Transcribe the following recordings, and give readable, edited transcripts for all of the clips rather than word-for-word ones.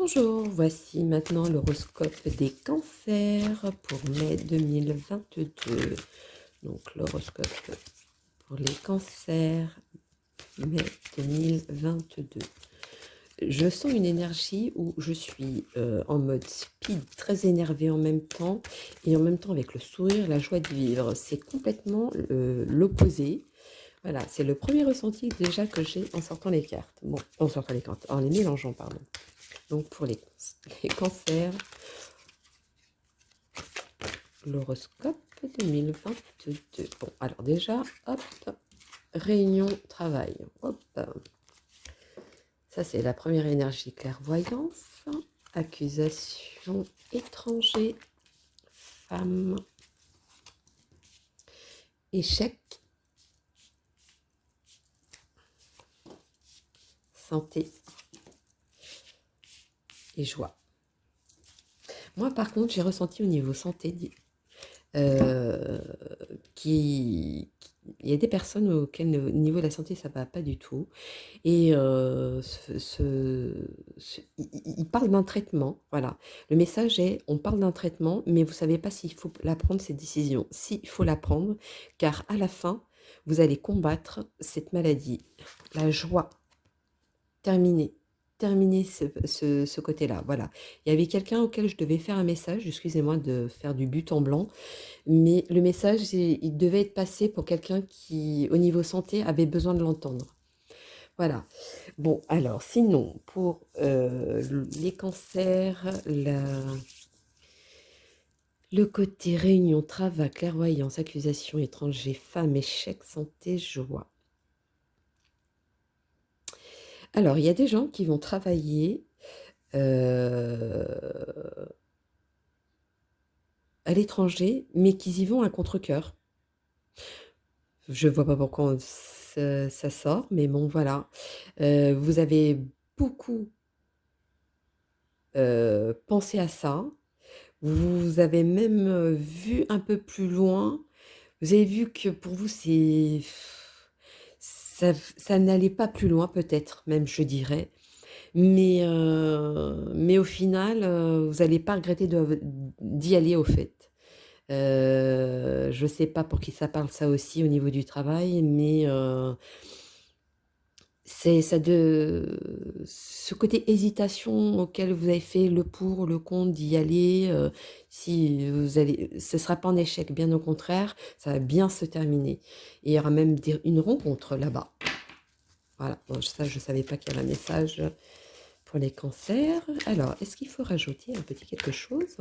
Bonjour, voici maintenant l'horoscope des cancers pour mai 2022. Donc l'horoscope pour les cancers, mai 2022. Je sens une énergie où je suis en mode speed, très énervée en même temps, et en même temps avec le sourire, la joie de vivre. C'est complètement l'opposé. Voilà, c'est le premier ressenti déjà que j'ai en sortant les cartes. Bon, en sortant les cartes, en les mélangeant, pardon. Donc pour les cancers, l'horoscope 2022. Bon, alors déjà, hop, réunion travail. Hop, ça c'est la première énergie clairvoyance. Accusation étranger, femme, échec, santé et joie. Moi par contre, j'ai ressenti au niveau santé euh, il y a des personnes auxquelles au niveau de la santé ça va pas du tout. Et il parle d'un traitement, voilà. Le message est, on parle d'un traitement, mais vous savez pas s'il faut la prendre, cette décision. Si, il faut la prendre, car à la fin, vous allez combattre cette maladie. La joie, terminer. Terminer ce côté-là, voilà. Il y avait quelqu'un auquel je devais faire un message, excusez-moi de faire du but en blanc, mais le message, il devait être passé pour quelqu'un qui, au niveau santé, avait besoin de l'entendre. Voilà. Bon, alors sinon, pour les cancers, le côté réunion, travail, clairvoyance, accusation, étranger, femme, échec, santé, joie. Alors, il y a des gens qui vont travailler euh, à l'étranger, mais qui y vont à contre-cœur. Je vois pas pourquoi ça sort, mais bon, voilà. Vous avez beaucoup pensé à ça. Vous avez même vu un peu plus loin. Vous avez vu que pour vous, ça n'allait pas plus loin, peut-être, même, je dirais. Mais au final, vous n'allez pas regretter d'y aller, au fait. Je ne sais pas pour qui ça parle, ça aussi, au niveau du travail, mais c'est ça de ce côté hésitation auquel vous avez fait le pour, le contre d'y aller, si vous allez ce sera pas un échec, bien au contraire, ça va bien se terminer et il y aura même une rencontre là-bas. Voilà, bon ça je savais pas qu'il y avait un message pour les cancers. Alors, est-ce qu'il faut rajouter un petit quelque chose?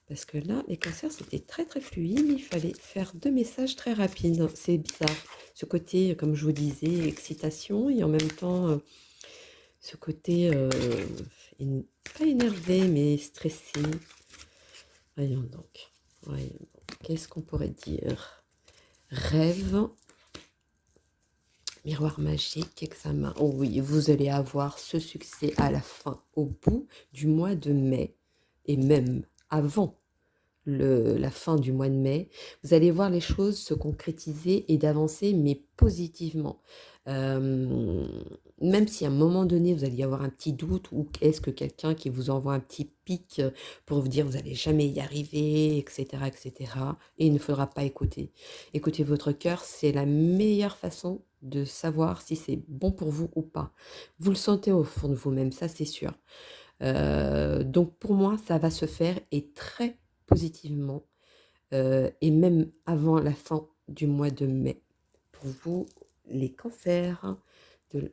Parce que là, les cancers, c'était très très fluide, il fallait faire 2 messages très rapides. C'est bizarre. Ce côté, comme je vous disais, excitation et en même temps, ce côté, pas énervé, mais stressé. Voyons donc. Voyons donc. Qu'est-ce qu'on pourrait dire? Rêve, miroir magique, examen. Oh oui, vous allez avoir ce succès à la fin, au bout du mois de mai, et même avant la fin du mois de mai, vous allez voir les choses se concrétiser et d'avancer, mais positivement. Euh, Même si à un moment donné, vous allez y avoir un petit doute, ou est-ce que quelqu'un qui vous envoie un petit pic pour vous dire vous n'allez jamais y arriver, etc., etc., et il ne faudra pas écouter. Écoutez votre cœur, c'est la meilleure façon de savoir si c'est bon pour vous ou pas. Vous le sentez au fond de vous-même, ça c'est sûr. Donc pour moi, ça va se faire et très positivement, et même avant la fin du mois de mai. Pour vous, les cancers, de...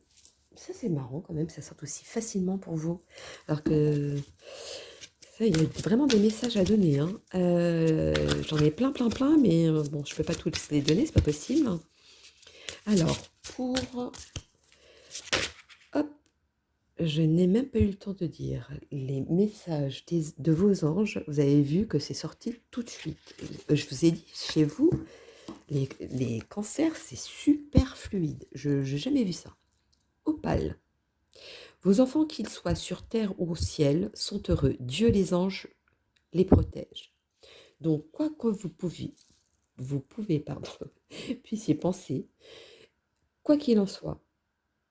ça c'est marrant quand même, ça sort aussi facilement pour vous. Alors que ça, il y a vraiment des messages à donner, hein. J'en ai plein, plein, plein, mais bon, je peux pas tous les donner, c'est pas possible. Alors, pour... Hop, je n'ai même pas eu le temps de dire les messages de vos anges. Vous avez vu que c'est sorti tout de suite. Je vous ai dit, chez vous, les cancers, c'est super fluide. Je n'ai jamais vu ça. Opale. Vos enfants, qu'ils soient sur terre ou au ciel, sont heureux. Dieu, les anges, les protègent. Donc, quoi que vous pouvez, pardon, puissiez penser, quoi qu'il en soit,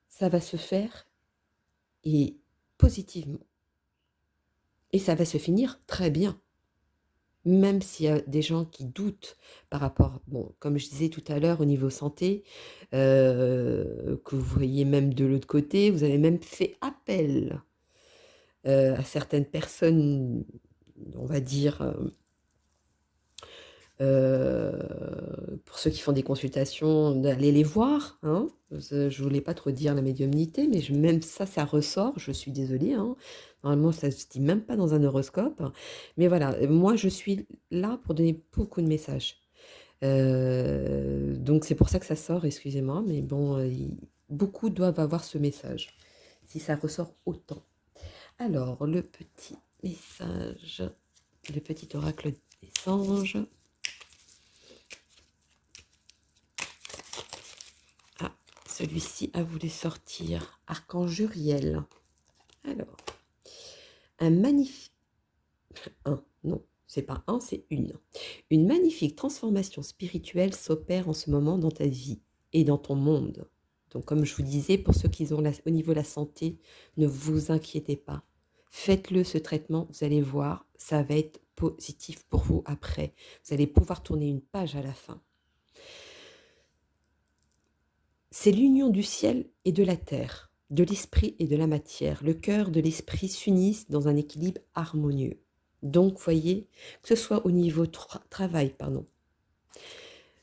ça va se faire et positivement. et ça va se finir très bien. Même s'il y a des gens qui doutent par rapport, bon, comme je disais tout à l'heure au niveau santé, que vous voyez même de l'autre côté, vous avez même fait appel, à certaines personnes, on va dire, pour ceux qui font des consultations, d'aller les voir, hein. Je voulais pas trop dire la médiumnité, mais même ça, ça ressort, je suis désolée, hein. Normalement, ça se dit même pas dans un horoscope. Mais voilà, moi, je suis là pour donner beaucoup de messages. Donc c'est pour ça que ça sort, excusez-moi, mais bon, beaucoup doivent avoir ce message, si ça ressort autant. Alors, le petit message, le petit oracle des anges. Ah, celui-ci a voulu sortir Archange Uriel. Alors, un magnifique... non, c'est pas un, c'est une. Une magnifique transformation spirituelle s'opère en ce moment dans ta vie et dans ton monde. Donc, comme je vous disais, pour ceux qui ont au niveau de la santé, ne vous inquiétez pas. Faites-le ce traitement, vous allez voir, ça va être positif pour vous après. Vous allez pouvoir tourner une page à la fin. C'est l'union du ciel et de la terre, de l'esprit et de la matière. Le cœur de l'esprit s'unissent dans un équilibre harmonieux. Donc, voyez, que ce soit au niveau travail,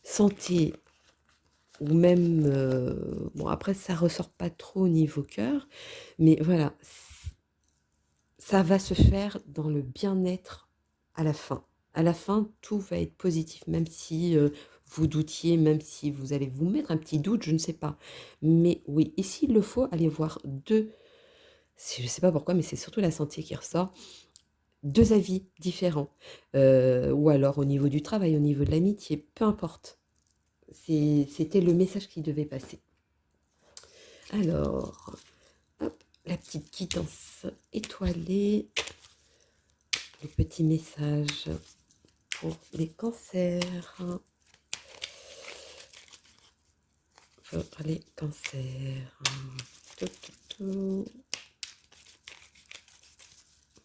santé, ou même, bon après ça ressort pas trop au niveau cœur, mais voilà, ça va se faire dans le bien-être à la fin. À la fin, tout va être positif, même si vous doutiez, même si vous allez vous mettre un petit doute, je ne sais pas. Mais oui, et s'il le faut, allez voir je ne sais pas pourquoi, mais c'est surtout la santé qui ressort, deux avis différents. Ou alors au niveau du travail, au niveau de l'amitié, peu importe. C'était le message qui devait passer. Alors, hop, la petite quittance étoilée, le petit message pour les cancers. Pour les cancers. Tout, tout, tout.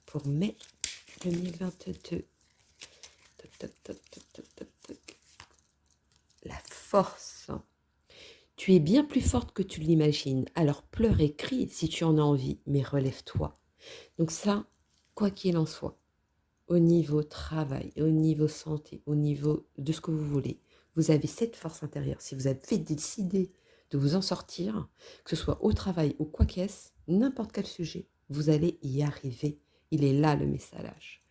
Pour mai 2022. Toc, toc, toc, toc, toc, toc, toc. La force. Tu es bien plus forte que tu l'imagines. Alors pleure et crie si tu en as envie, mais relève-toi. Donc ça, quoi qu'il en soit, au niveau travail, au niveau santé, au niveau de ce que vous voulez, vous avez cette force intérieure. Si vous avez décidé de vous en sortir, que ce soit au travail ou quoi qu'est-ce, n'importe quel sujet, vous allez y arriver. Il est là le message.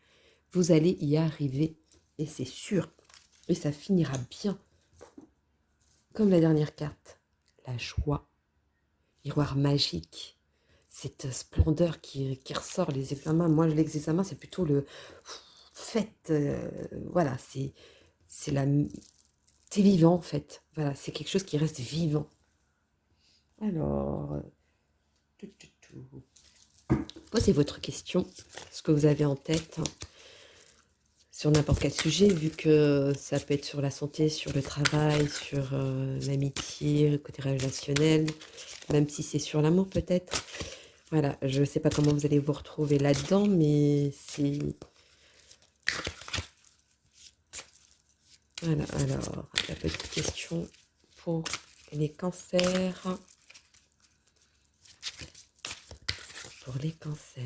Vous allez y arriver et c'est sûr. Et ça finira bien. Comme la dernière carte, la joie, miroir magique, cette splendeur qui ressort, les examens. Moi, les examens, c'est plutôt le fait, voilà, c'est la, c'est vivant en fait. Voilà, c'est quelque chose qui reste vivant. Alors, posez votre question, ce que vous avez en tête, hein, sur n'importe quel sujet, vu que ça peut être sur la santé, sur le travail, sur l'amitié, le côté relationnel, même si c'est sur l'amour peut-être. Voilà, je ne sais pas comment vous allez vous retrouver là-dedans, mais c'est... Voilà, alors, la petite question pour les cancers. Pour les cancers,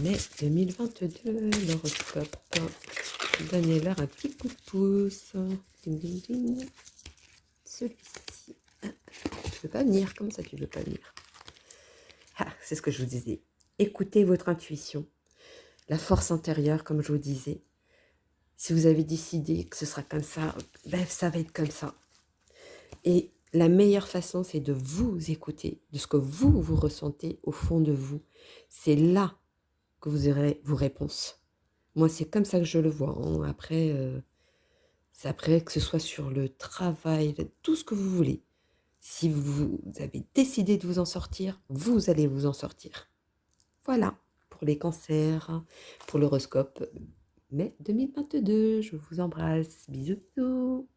mai 2022, l'horoscope. Donnez-leur un petit coup de pouce. Ding, ding, ding. Celui-ci. Ah, tu veux pas venir? Comment ça tu veux pas venir? Ah, c'est ce que je vous disais. Écoutez votre intuition. La force intérieure, comme je vous disais. Si vous avez décidé que ce sera comme ça, ben ça va être comme ça. Et la meilleure façon, c'est de vous écouter, de ce que vous ressentez au fond de vous. C'est là que vous aurez vos réponses. Moi, c'est comme ça que je le vois, hein. Après, c'est après que ce soit sur le travail, tout ce que vous voulez. Si vous avez décidé de vous en sortir, vous allez vous en sortir. Voilà, pour les cancers, pour l'horoscope mai 2022. Je vous embrasse. Bisous.